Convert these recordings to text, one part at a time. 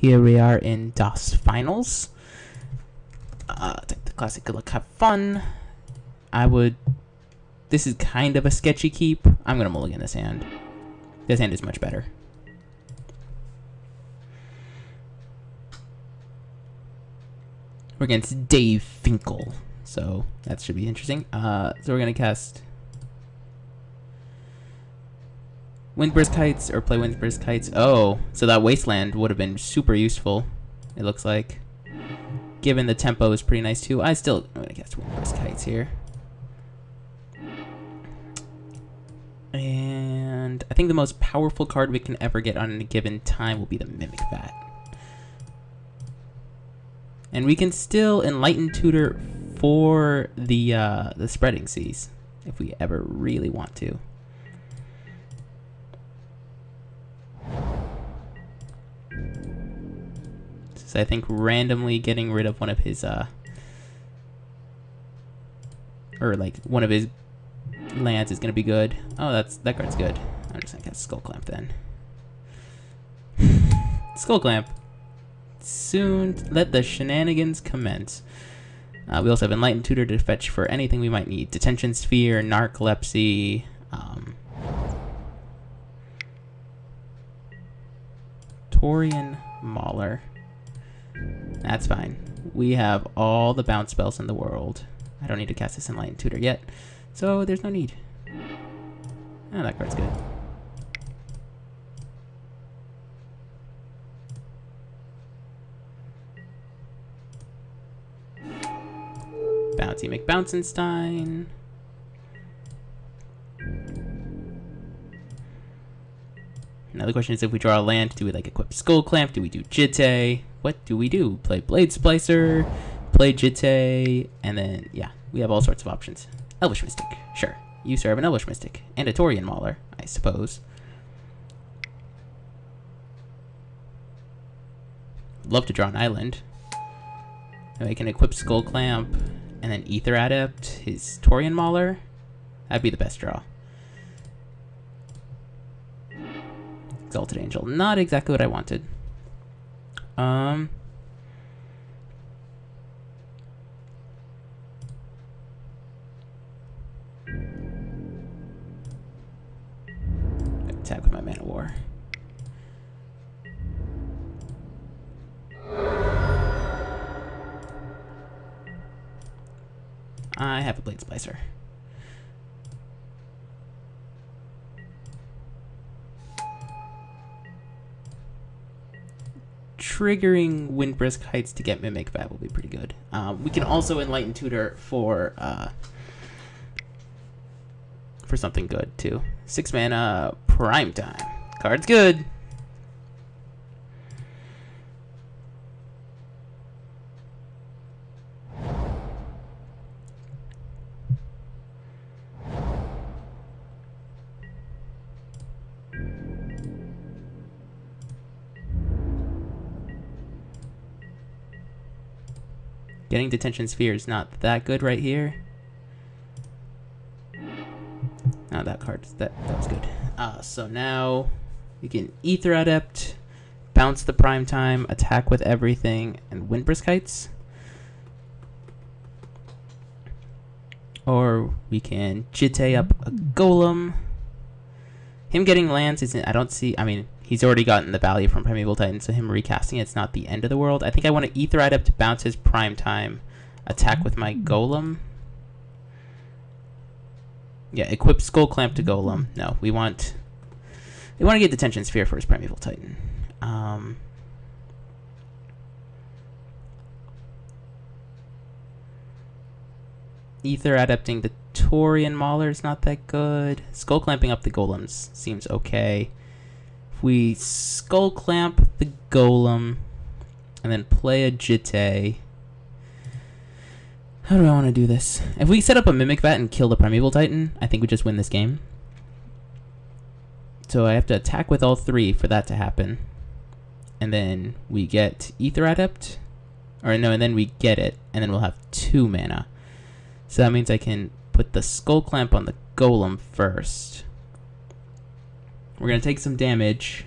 here we are in DOS Finals. Take the classic good luck, have fun. This is kind of a sketchy keep. I'm gonna mulligan this hand. This hand is much better. We're against Dave Finkel, so that should be interesting. So we're gonna cast Windburst Kites, or play Windburst Kites. Oh, so that Wasteland would have been super useful, it looks like. Given the tempo is pretty nice too. I'm gonna cast Windburst Kites here. And I think the most powerful card we can ever get on a given time will be the Mimic Bat. And we can still Enlighten Tutor for the Spreading Seas if we ever really want to. So I think randomly getting rid of one of his one of his lands is gonna be good. Oh, that card's good. I'm just gonna cast Skull Clamp then. Skull Clamp. Soon let the shenanigans commence. We also have Enlightened Tutor to fetch for anything we might need. Detention Sphere, Narcolepsy, Torian Mauler. That's fine. We have all the bounce spells in the world. I don't need to cast this Enlightened Tutor yet, so there's no need. Oh, that card's good. Bouncy McBouncenstein. Now the question is, if we draw a land, do we equip Skull Clamp? Do we do Jitte? What do we do? Play Blade Splicer, play Jitte, and then, yeah, we have all sorts of options. Elvish Mystic, sure. You serve an Elvish Mystic, and a Torian Mauler, I suppose. Love to draw an island. And we can equip Skull Clamp, and then Ether Adept, his Torian Mauler. That'd be the best draw. Exalted Angel, not exactly what I wanted. Attack with my Mana War. I have a Blade Splicer. Triggering Windbrisk Heights to get Mimic Bat will be pretty good. We can also Enlighten Tutor for something good too. 6 mana Prime Time. Card's good. Getting Detention Sphere is not that good right here. Oh, that card, that was good. So now you can Ether Adept, bounce the Prime Time, attack with everything, and Windbrisk Heights. Or we can Jitte up a Golem. Him getting lands isn't, I don't see, I mean, he's already gotten the value from Primeval Titan, so him recasting it's not the end of the world. I think I want to Ether Adept to bounce his Prime Time, attack with my Golem. Yeah, equip Skull Clamp to Golem. No, we want to get Detention Sphere for his Primeval Titan. Ether Adapting the Torian Mauler is not that good. Skull Clamping up the Golems seems okay. If we Skull Clamp the Golem and then play a Jitte. How do I want to do this? If we set up a Mimic Bat and kill the Primeval Titan, I think we just win this game. So I have to attack with all 3 for that to happen. And then we get Ether Adept. Or no, and then we get it. And then we'll have 2 mana. So that means I can put the Skull Clamp on the Golem first. We're going to take some damage.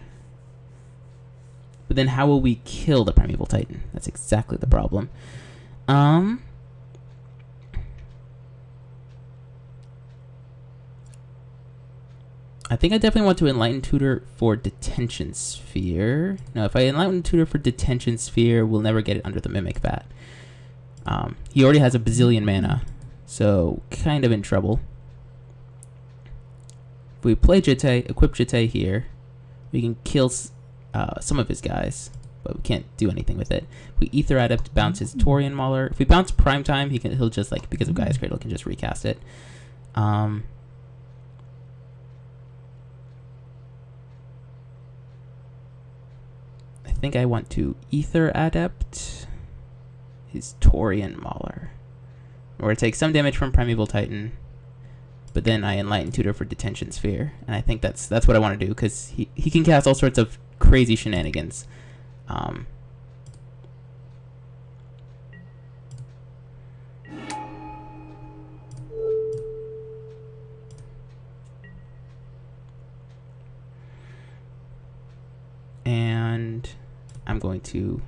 But then how will we kill the Primeval Titan? That's exactly the problem. I think I definitely want to Enlighten Tutor for Detention Sphere. No, if I Enlighten Tutor for Detention Sphere, we'll never get it under the Mimic Vat. He already has a bazillion mana, so kind of in trouble. If we play Jitte, equip Jitte here, we can kill some of his guys, but we can't do anything with it. If we Ether Adept, bounce his Taurian Mauler. If we bounce Primetime, he'll just, like, because of Gaia's Cradle, can just recast it. I think I want to Ether Adept his Taurian Mauler. We're going to take some damage from Primeval Titan, but then I Enlighten Tutor for Detention Sphere, and I think that's what I want to do, because he can cast all sorts of crazy shenanigans. And I'm going to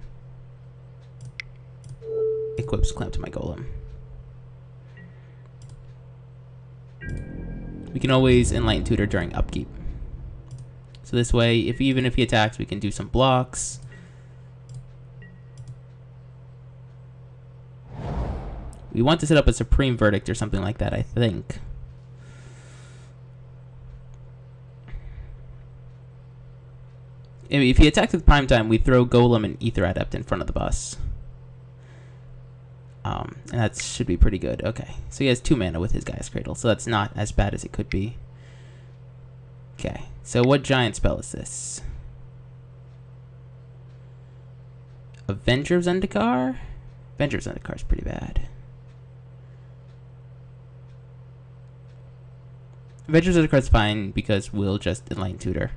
equip Clamp to my Golem. We can always Enlighten Tutor during upkeep. So this way, even if he attacks, we can do some blocks. We want to set up a Supreme Verdict or something like that, I think. If he attacks with Primetime, we throw Golem and Ether Adept in front of the bus. And that should be pretty good. Okay, so he has 2 mana with his Gaia's Cradle, so that's not as bad as it could be. Okay, so what giant spell is this? Avenger of Zendikar? Avenger of Zendikar is pretty bad. Avenger of Zendikar is fine because we'll just Enlighten Tutor.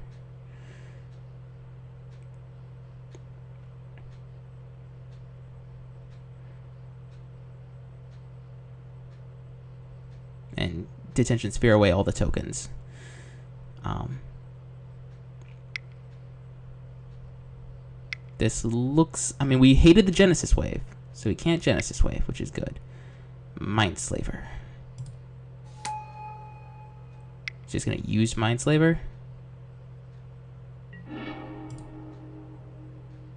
And Detention Sphere away all the tokens. This looks... I mean, we hated the Genesis Wave, so we can't Genesis Wave, which is good. Mindslaver. Just going to use Mindslaver.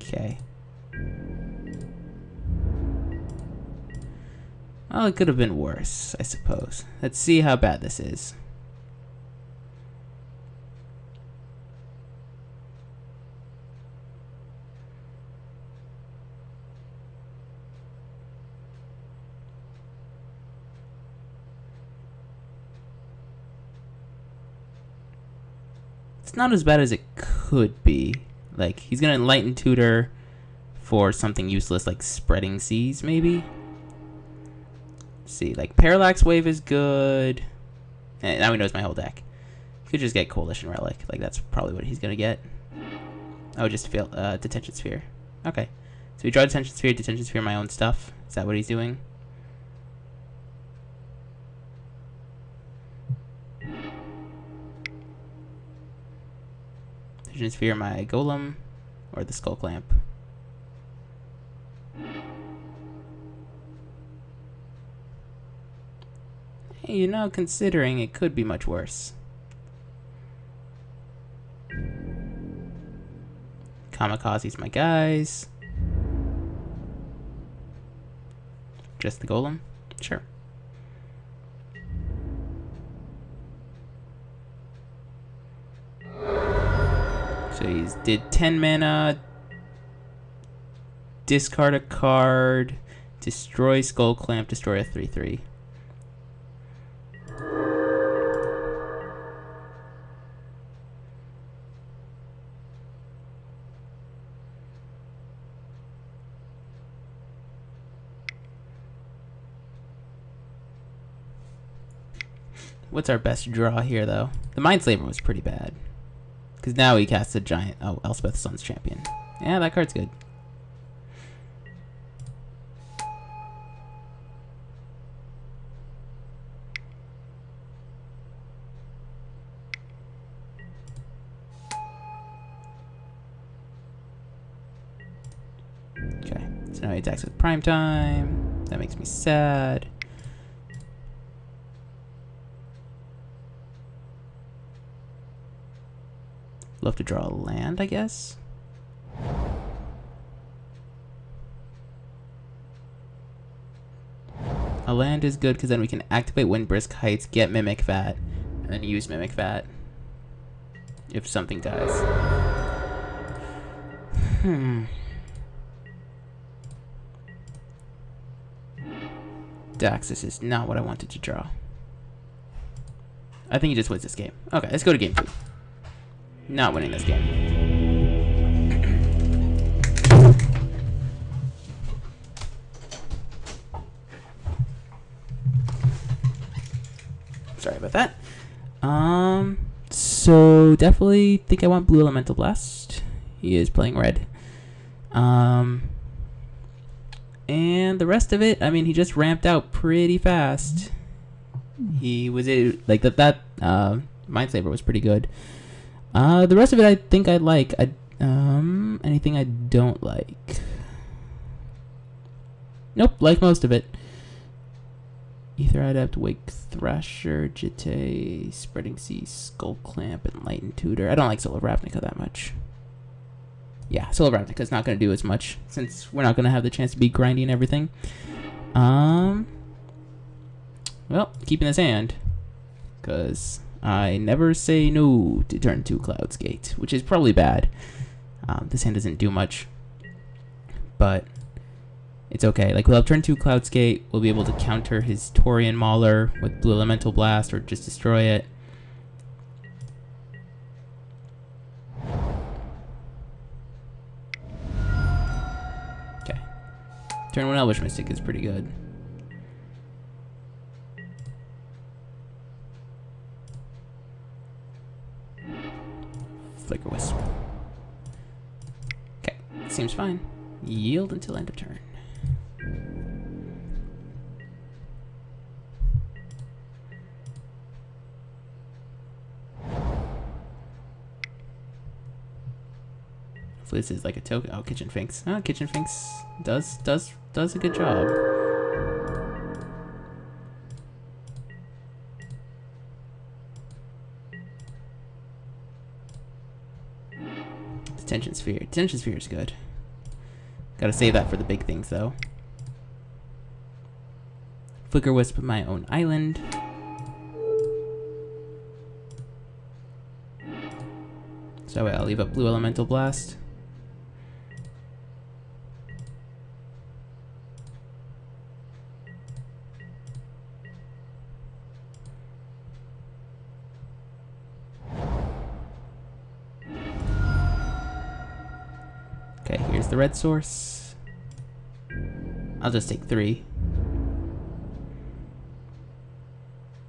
Okay. Well, it could have been worse, I suppose. Let's see how bad this is. It's not as bad as it could be. Like, he's going to Enlighten Tutor for something useless like Spreading Seas, maybe? See, like Parallax Wave is good. And now he knows my whole deck. He could just get Coalition Relic. Like, that's probably what he's gonna get. Oh, just fail Detention Sphere. Okay. So we draw Detention Sphere my own stuff. Is that what he's doing? Detention Sphere my Golem or the Skull Clamp. Hey, you know, considering it could be much worse. Kamikaze's my guys. Just the Golem? Sure. So he's did 10 mana, discard a card, destroy Skull Clamp, destroy a 3/3. What's our best draw here, though? The Mindslaver was pretty bad. Because now he casts a giant... Oh, Elspeth Sun's Champion. Yeah, that card's good. So now he attacks with prime time. That makes me sad. Love to draw a land, I guess. A land is good because then we can activate Windbrisk Heights, get Mimic Vat, and then use Mimic Vat if something dies. Daxus is not what I wanted to draw. I think he just wins this game. Okay, let's go to game 2. Not winning this game. Sorry about that. So definitely think I want Blue Elemental Blast. He is playing red. And the rest of it, I mean, he just ramped out pretty fast. He was like that. Mindslaver was pretty good. The rest of it, I think I like. Anything I don't like? Nope, like most of it. Ether Adept, Wake Thrasher, Jitte, Spreading Sea, Skull Clamp, Enlightened Tutor. I don't like Soul of Ravnica that much. Yeah, Soul of Ravnica is not going to do as much since we're not going to have the chance to be grinding everything. Well, keeping this hand because I never say no to turn 2 Cloud's Gate, which is probably bad. This hand doesn't do much, but it's okay. Like, we'll have turn 2 Cloud's Gate. We'll be able to counter his Taurian Mauler with Blue Elemental Blast or just destroy it. Okay. Turn 1 Elvish Mystic is pretty good. Flicker Wisp. Okay, seems fine. Yield until end of turn. Hopefully this is like a token. Oh, Kitchen Finks. Oh, Kitchen Finks does a good job. Detention Sphere. Detention Sphere is good. Gotta save that for the big things, though. Flicker Wisp my own island. So I'll leave up Blue Elemental Blast. Okay, here's the red source. I'll just take 3.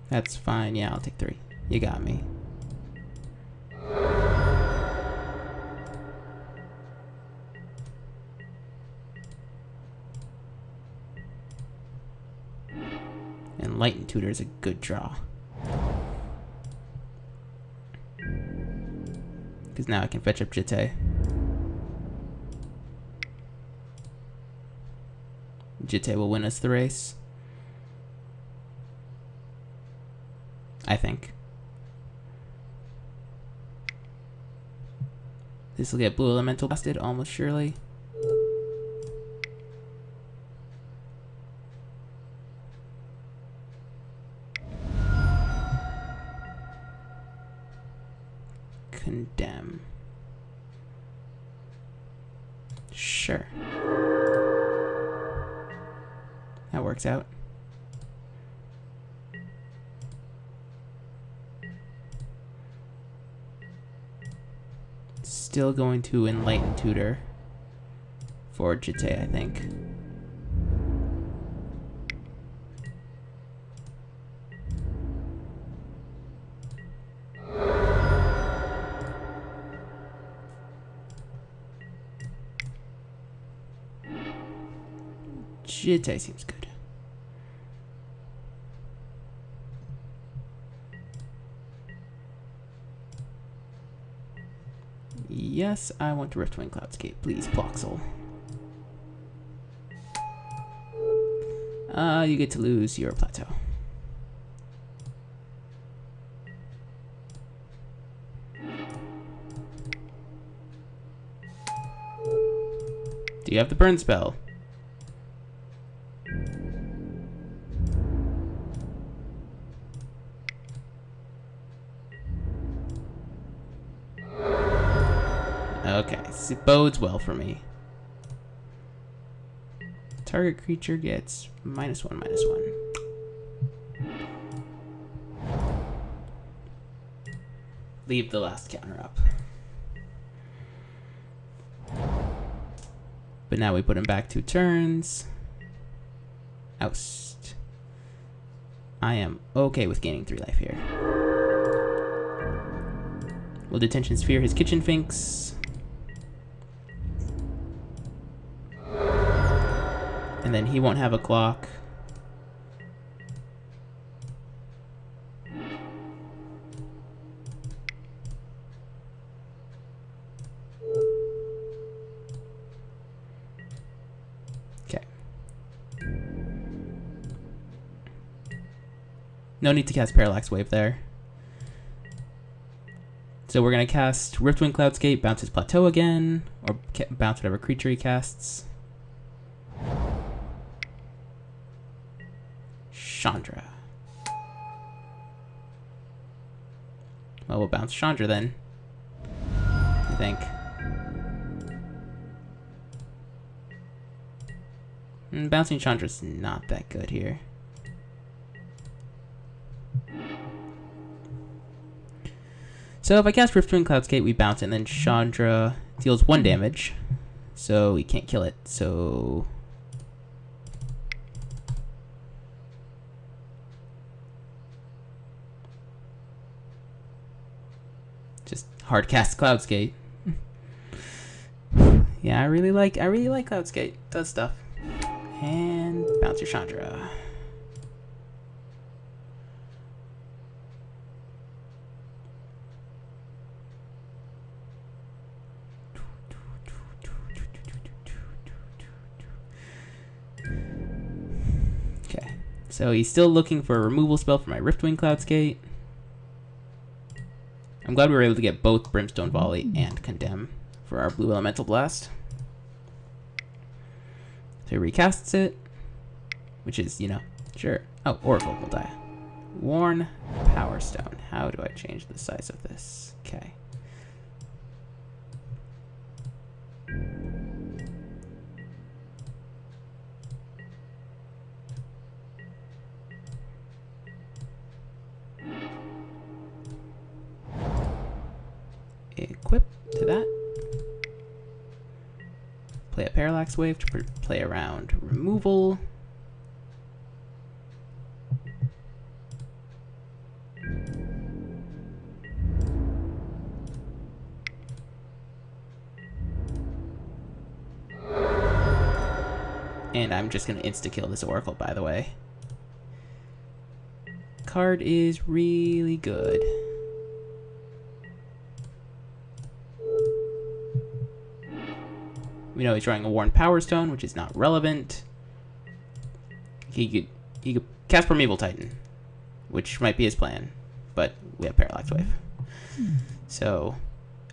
That's fine. Yeah, I'll take 3. You got me. Enlightened Tutor is a good draw. Because now I can fetch up Jitte. Jitte will win us the race. I think. This will get Blue Elemental blasted almost surely. Condemn. Sure. That works out. Still going to Enlighten Tutor for Jitte, I think. Jitte seems good. Yes, I want to Riftwing Cloudscape. Please, Ploxel. You get to lose your plateau. Do you have the burn spell? Okay, so it bodes well for me. Target creature gets -1/-1. Leave the last counter up. But now we put him back 2 turns. Oust. I am okay with gaining 3 life here. Will Detention Sphere his Kitchen Finks? And then he won't have a clock. Okay. No need to cast Parallax Wave there. So we're going to cast Riftwind Cloudscape, bounce his Plateau again, or bounce whatever creature he casts. Chandra. Well, we'll bounce Chandra then, I think. Bouncing Chandra's not that good here. So if I cast Riftwind Cloudscape, we bounce it, and then Chandra deals 1 damage. So we can't kill it, so... just hard cast Cloudscape. Yeah, I really like Cloudscape. Does stuff. And bounce your Chandra. Okay, so he's still looking for a removal spell for my Riftwing Cloudscape. I'm glad we were able to get both Brimstone Volley and Condemn for our Blue Elemental Blast. So he recasts it, which is, you know, sure. Oh, Oracle will die. Worn Power Stone. How do I change the size of this? Okay. Equip to that. Play a Parallax Wave to play around removal. And I'm just going to insta-kill this Oracle, by the way. Card is really good. We know he's drawing a Worn Power Stone, which is not relevant. He could cast Primeval Titan, which might be his plan, but we have Parallax Wave. So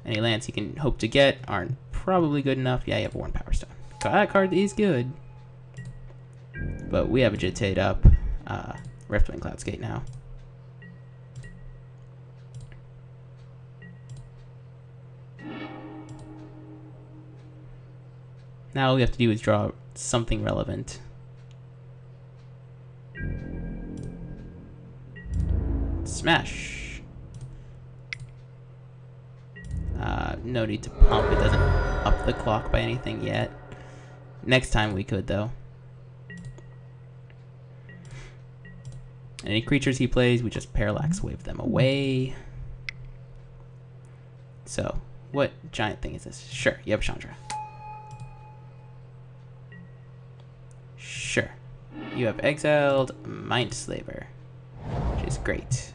any lands he can hope to get aren't probably good enough. Yeah, you have a Worn Power Stone. So that card is good, but we have a Jitte up Riftwing Cloudscape now. Now all we have to do is draw something relevant. Smash. No need to pump. It doesn't up the clock by anything yet. Next time we could, though. Any creatures he plays, we just Parallax Wave them away. So, what giant thing is this? Sure, you have Chandra. Sure. You have exiled Mindslaver, which is great.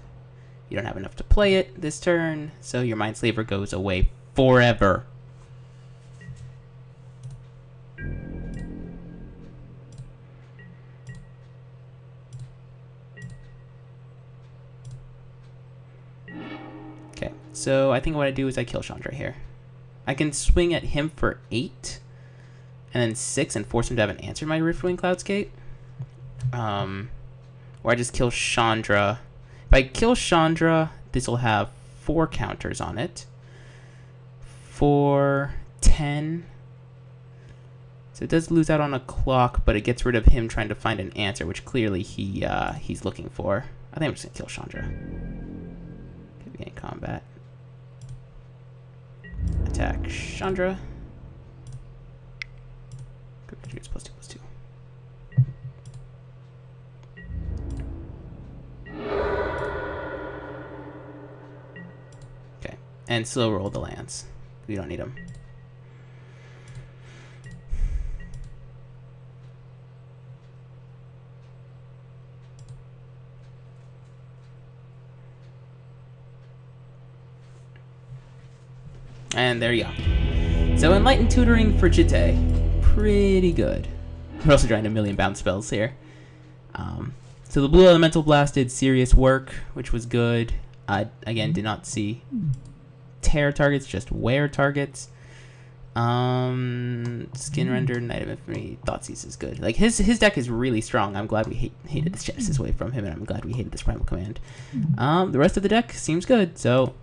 You don't have enough to play it this turn, so your Mindslaver goes away forever. So I think what I do is I kill Chandra here. I can swing at him for 8 and then 6 and force him to have an answer in my Riftwing Cloudscape. Or I just kill Chandra. If I kill Chandra, this will have 4 counters on it. 4, 10. So it does lose out on a clock, but it gets rid of him trying to find an answer, which clearly he's looking for. I think I'm just gonna kill Chandra. Begin combat. Attack Chandra. It's +2/+2. Okay, and slow roll the lands. We don't need them. And there you go. So Enlightened Tutoring for Jitte. Pretty good. We're also trying a million bounce spells here. So the Blue Elemental Blast did serious work, which was good. I, again, did not see tear targets, just wear targets. Skin Render, Knight of Infamy, Thoughtseize is good. Like, his deck is really strong. I'm glad we hated this Genesis Wave from him, and I'm glad we hated this Primal Command. The rest of the deck seems good, so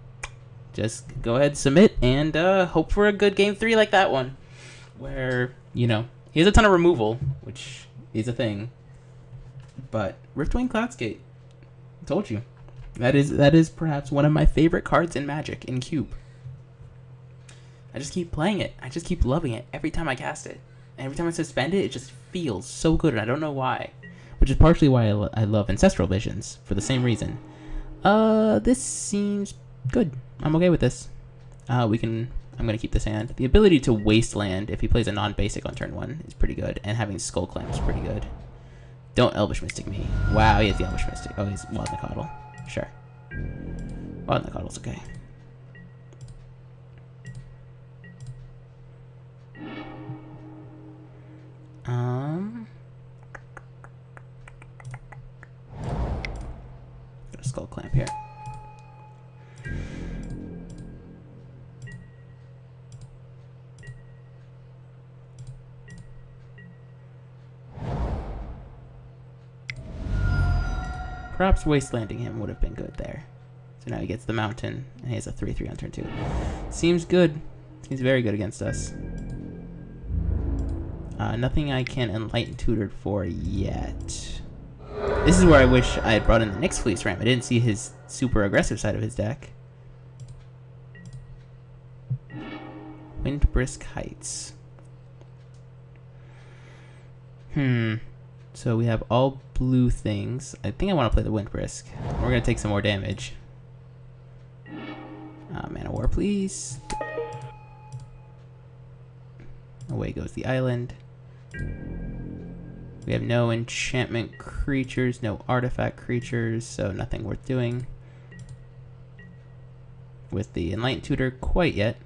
just go ahead, submit, and hope for a good Game 3 like that one. Where, you know, he has a ton of removal, which is a thing. But Riftwing Cloudscape, I told you. That is perhaps one of my favorite cards in Magic, in Cube. I just keep playing it. I just keep loving it every time I cast it. And every time I suspend it, it just feels so good, and I don't know why. Which is partially why I love Ancestral Visions, for the same reason. This seems good. I'm okay with this. I'm going to keep this hand. The ability to Wasteland, if he plays a non-basic on turn 1, is pretty good. And having Skull Clamp is pretty good. Don't Elvish Mystic me. Wow, he has the Elvish Mystic. Oh, he's Wild Nicodle. Sure. Wild Nicodle's okay. Got a Skull Clamp here. Perhaps Wastelanding him would have been good there. So now he gets the Mountain, and he has a 3/3 on turn 2. Seems good. Seems very good against us. Nothing I can Enlighten Tutored for yet. This is where I wish I had brought in the Nyx Fleece Ram. I didn't see his super aggressive side of his deck. Windbrisk Heights. So we have all blue things. I think I want to play the Windbrisk. We're going to take some more damage. Mana War, please. Away goes the island. We have no enchantment creatures, no artifact creatures, so nothing worth doing with the Enlightened Tutor quite yet.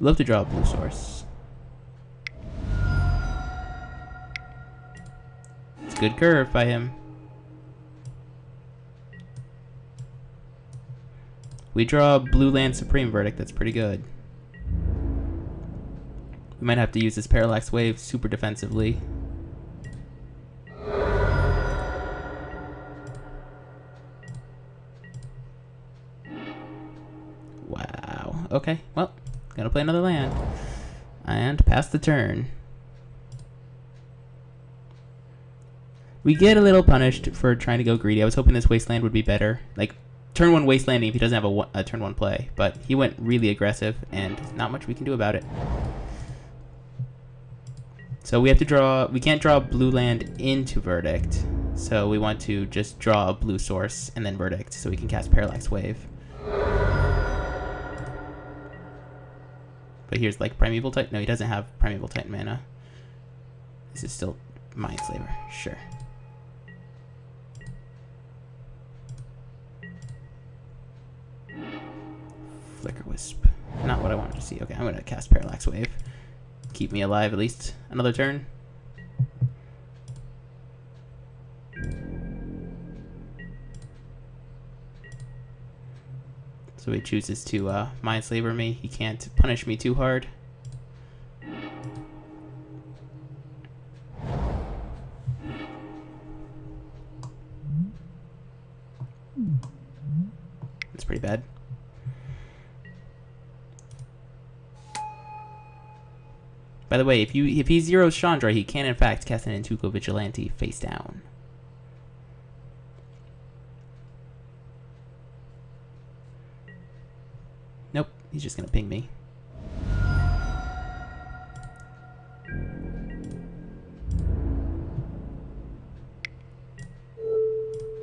Love to draw a blue source. It's a good curve by him. We draw a blue land Supreme Verdict, that's pretty good. We might have to use this Parallax Wave super defensively. Wow. Okay, well, gotta play another land. And pass the turn. We get a little punished for trying to go greedy. I was hoping this Wasteland would be better. Like, turn 1 Wastelanding if he doesn't have a turn 1 play. But he went really aggressive, and not much we can do about it. So we have to draw, we can't draw a blue land into Verdict. So we want to just draw a blue source and then Verdict so we can cast Parallax Wave. But here's like Primeval Titan. No, he doesn't have Primeval Titan mana. This is still Mindslaver. Sure. Flicker Wisp. Not what I wanted to see. Okay, I'm going to cast Parallax Wave. Keep me alive at least another turn. So he chooses to Mindslaver me. He can't punish me too hard. That's pretty bad. By the way, if he zeroes Chandra, he can in fact cast an MTGO Vigilante face down. Nope, he's just gonna ping me.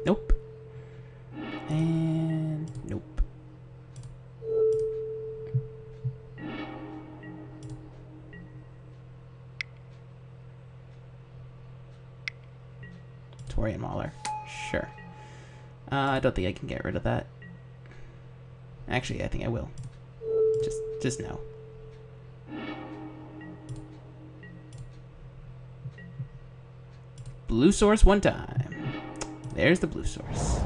Nope. And nope. Torian Mauler. Sure. I don't think I can get rid of that. Actually, I think I will. Just no. Blue source one time. There's the blue source.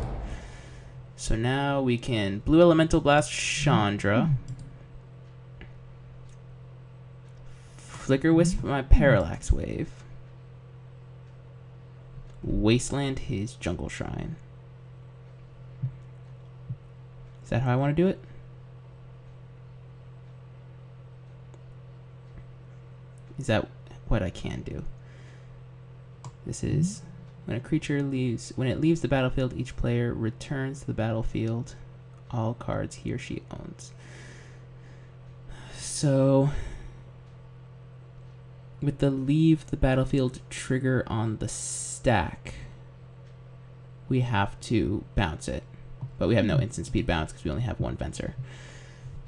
So now we can blue elemental blast Chandra. Flicker Wisp my Parallax Wave. Wasteland his Jungle Shrine. Is that how I want to do it? Is that what I can do? This is when a creature leaves. When it leaves the battlefield, each player returns to the battlefield all cards he or she owns. So, with the leave the battlefield trigger on the stack, we have to bounce it. But we have no instant speed bounce because we only have one Venser.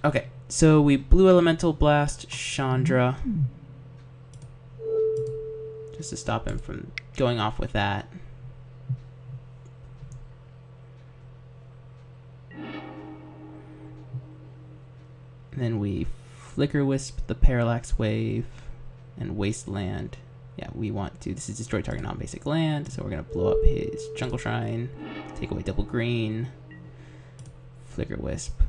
Okay, so we blue elemental blast Chandra. Just to stop him from going off with that. And then we Flicker Wisp the Parallax Wave and Wasteland. Yeah, we want to. This is destroy target non-basic land, so we're going to blow up his Jungle Shrine, take away double green, Flicker Wisp.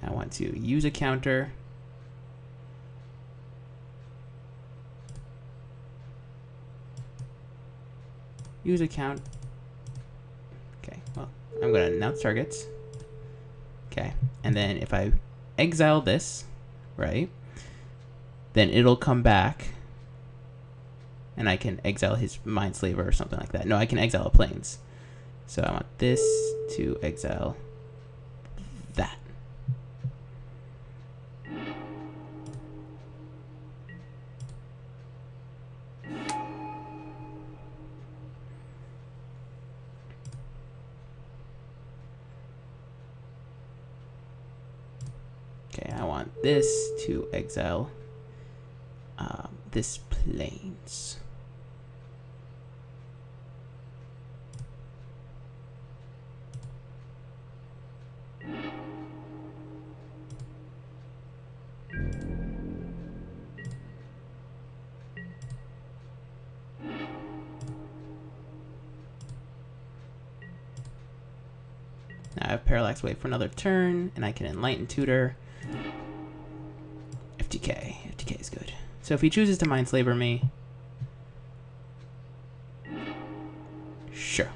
I want to use a counter. Use a count. Okay, well, I'm going to announce targets. Okay, and then if I exile this, right, then it'll come back and I can exile his Mindslaver or something like that. No, I can exile a Plains. So I want this to exile that. Okay, I want this to exile this Plains. Now I have Parallax Wave for another turn, and I can Enlighten Tutor. FTK. FTK is good. So if he chooses to Mindslaver me, sure.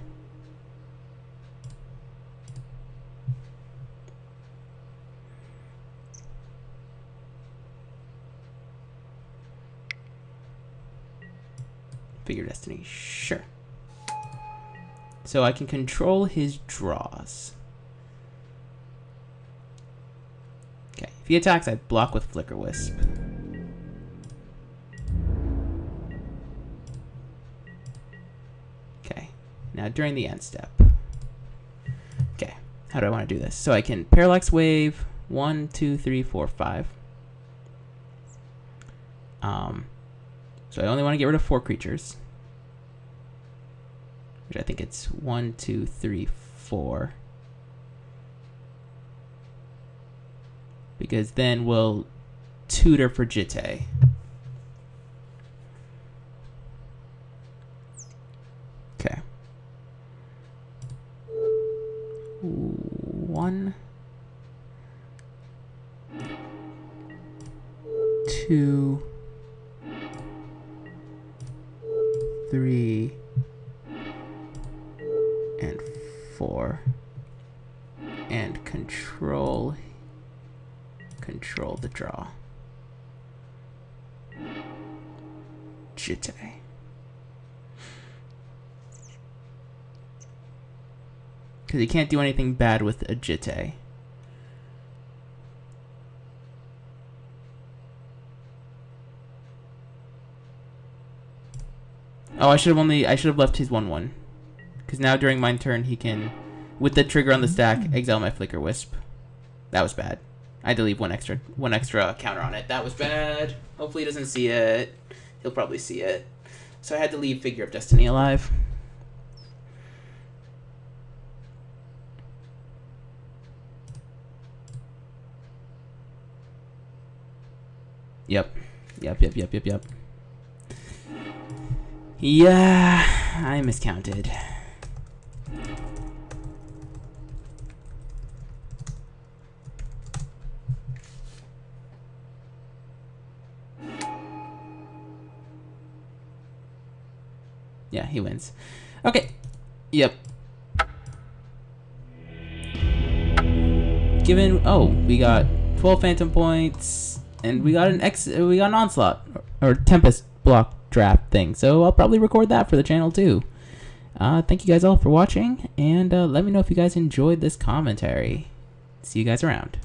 Figure Destiny, sure. So I can control his draws. Okay, if he attacks, I block with Flicker Wisp. Okay, now during the end step. Okay, how do I want to do this? So I can Parallax Wave 1, 2, 3, 4, 5. So I only want to get rid of 4 creatures, which I think it's 1, 2, 3, 4. Because then we'll tutor for Jitte. 1, 2, 3, and 4, and control the draw. Jitte. Because you can't do anything bad with a Jitte. Oh, I should have left his 1/1. Because now during my turn he can, with the trigger on the stack, exile my Flicker Wisp. That was bad. I had to leave one extra counter on it. That was bad. Hopefully he doesn't see it. He'll probably see it. So I had to leave Figure of Destiny alive. Yep. Yeah, I miscounted. Yeah, he wins. Okay. Yep. We got 12 Phantom points, and we got an Onslaught or Tempest block draft thing. So I'll probably record that for the channel too. Thank you guys all for watching, and let me know if you guys enjoyed this commentary. See you guys around.